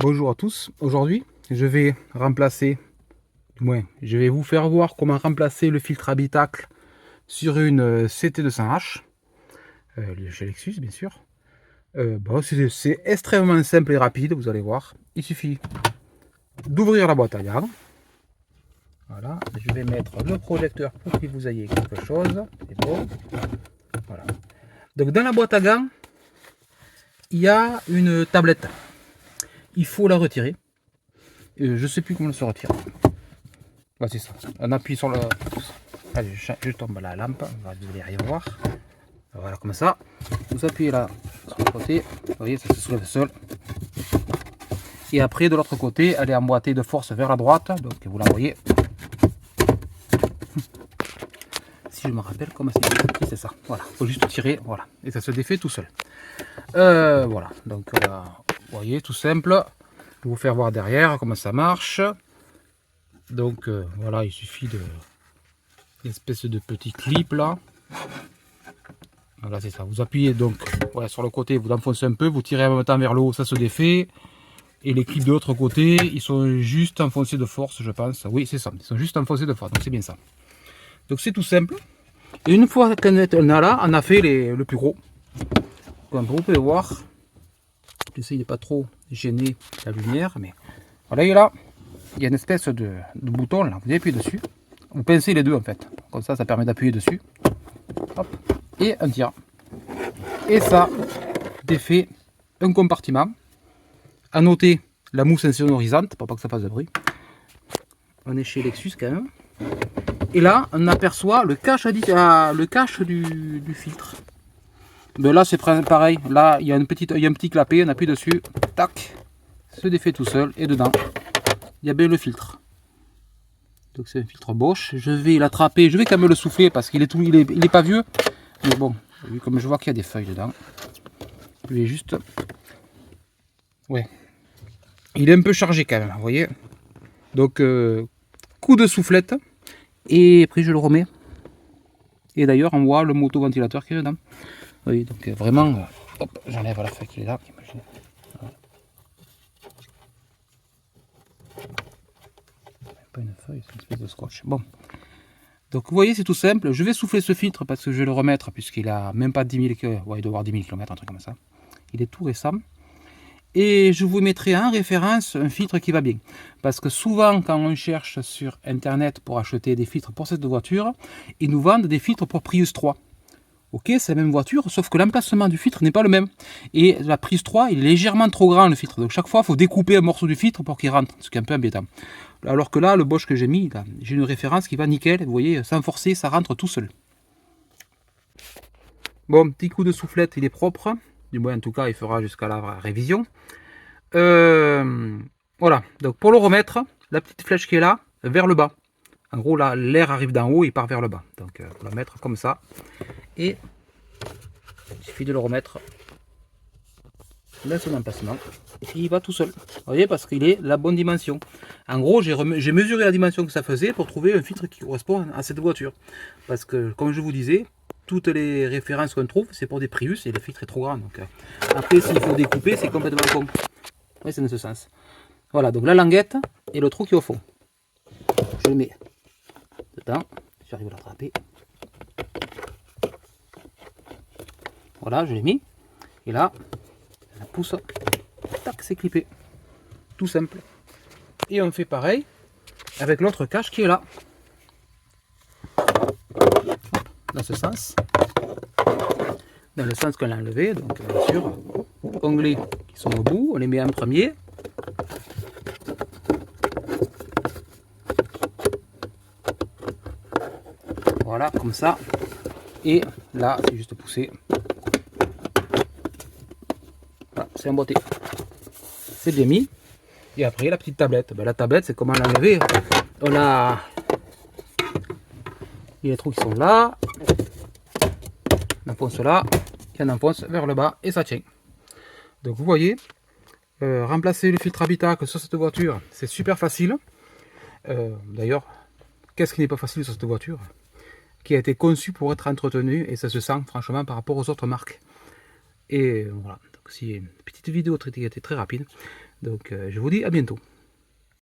Bonjour à tous, aujourd'hui je vais remplacer, du moins je vais vous faire voir comment remplacer le filtre habitacle sur une CT200H, chez Lexus bien sûr. C'est extrêmement simple et rapide, vous allez voir. Il suffit d'ouvrir la boîte à gants. Voilà, je vais mettre le projecteur pour que vous ayez quelque chose. C'est bon. Voilà. Donc dans la boîte à gants, il y a une tablette. Il faut la retirer. Je ne sais plus comment elle se retire. Bah, c'est ça. On appuie sur le. Allez, je tombe la lampe. Vous allez rien voir. Voilà, comme ça. Vous appuyez là sur le côté. Vous voyez, ça se soulève seul. Et après, de l'autre côté, elle est emboîtée de force vers la droite. Donc, vous la voyez. Si je me rappelle comment c'est ça. Voilà, il faut juste tirer. Voilà. Et ça se défait tout seul. Voilà. Donc, vous voyez, tout simple. Je vais vous faire voir derrière comment ça marche. Donc, voilà, il suffit de. Une espèce de petit clip là. Voilà, c'est ça. Vous appuyez donc sur le côté, vous enfoncez un peu, vous tirez en même temps vers le haut, ça se défait. Et les clips de l'autre côté, ils sont juste enfoncés de force, je pense. Oui, c'est ça. Ils sont juste enfoncés de force. Donc c'est bien ça. Donc c'est tout simple. Et une fois qu'on a là, on a fait le plus gros. Comme vous pouvez voir, j'essaye de pas trop gêner la lumière, mais voilà, et là, il y a une espèce de bouton là. Vous appuyez dessus. Vous pincez les deux en fait. Comme ça permet d'appuyer dessus. Hop. Et un tir. Et ça défait un compartiment. À noter la mousse insonorisante pour pas que ça fasse de bruit. On est chez Lexus quand même. Et là, on aperçoit le cache, du filtre. Ben là, c'est pareil. Là, il y a un petit clapet. On appuie dessus. Tac. Se défait tout seul. Et dedans, il y a bien le filtre. Donc c'est un filtre Bosch. Je vais l'attraper. Je vais quand même le souffler parce qu'il est pas vieux. Mais bon, comme je vois qu'il y a des feuilles dedans, je vais juste. Ouais. Il est un peu chargé quand même, vous voyez. Donc, coup de soufflette. Et après, je le remets. Et d'ailleurs, on voit le motoventilateur qui est dedans. Oui, donc vraiment. Hop, j'enlève la feuille qui est là. Voilà. Pas une feuille, c'est une espèce de scotch. Bon. Donc vous voyez, c'est tout simple. Je vais souffler ce filtre parce que je vais le remettre puisqu'il a même pas 10 000 km. Ouais, il doit avoir 10 000 km, un truc comme ça. Il est tout récent. Et je vous mettrai en référence un filtre qui va bien. Parce que souvent, quand on cherche sur Internet pour acheter des filtres pour cette voiture, ils nous vendent des filtres pour Prius 3. Ok, c'est la même voiture, sauf que l'emplacement du filtre n'est pas le même. Et la Prius 3, il est légèrement trop grand le filtre. Donc chaque fois, il faut découper un morceau du filtre pour qu'il rentre, ce qui est un peu embêtant. Alors que là, le Bosch que j'ai mis, j'ai une référence qui va nickel. Vous voyez, sans forcer, ça rentre tout seul. Bon, petit coup de soufflette, il est propre. Du moins, en tout cas, il fera jusqu'à la révision. Voilà, donc pour le remettre, la petite flèche qui est là, vers le bas. En gros, là, l'air arrive d'en haut, il part vers le bas. Donc, on va le mettre comme ça. Et il suffit de le remettre dans son emplacement. Et puis, il va tout seul. Vous voyez, parce qu'il est la bonne dimension. En gros, j'ai mesuré la dimension que ça faisait pour trouver un filtre qui correspond à cette voiture. Parce que, comme je vous disais, toutes les références qu'on trouve, c'est pour des Prius et le filtre est trop grand. Donc, après, s'il faut découper, c'est complètement con. Oui, c'est dans ce sens. Voilà, donc la languette et le trou qui est au fond. Je le mets dedans. J'arrive à l'attraper. Voilà, je l'ai mis. Et là, la pousse. Tac, c'est clippé. Tout simple. Et on fait pareil avec l'autre cache qui est là. Dans ce sens. Dans le sens qu'on l'a enlevé. Donc, bien sûr, onglets qui sont au bout. On les met en premier. Voilà, comme ça. Et là, c'est juste pousser. Voilà, c'est emboîté. C'est bien mis. Et après, la petite tablette. Ben, la tablette, c'est comment l'enlever. On a les trous qui sont là. On enfonce là. Et on enfonce vers le bas. Et ça tient. Donc, vous voyez, remplacer le filtre habitacle sur cette voiture, c'est super facile. D'ailleurs, qu'est-ce qui n'est pas facile sur cette voiture qui a été conçue pour être entretenue et ça se sent franchement par rapport aux autres marques. Et voilà, donc c'est une petite vidéo qui était très rapide. Donc je vous dis à bientôt.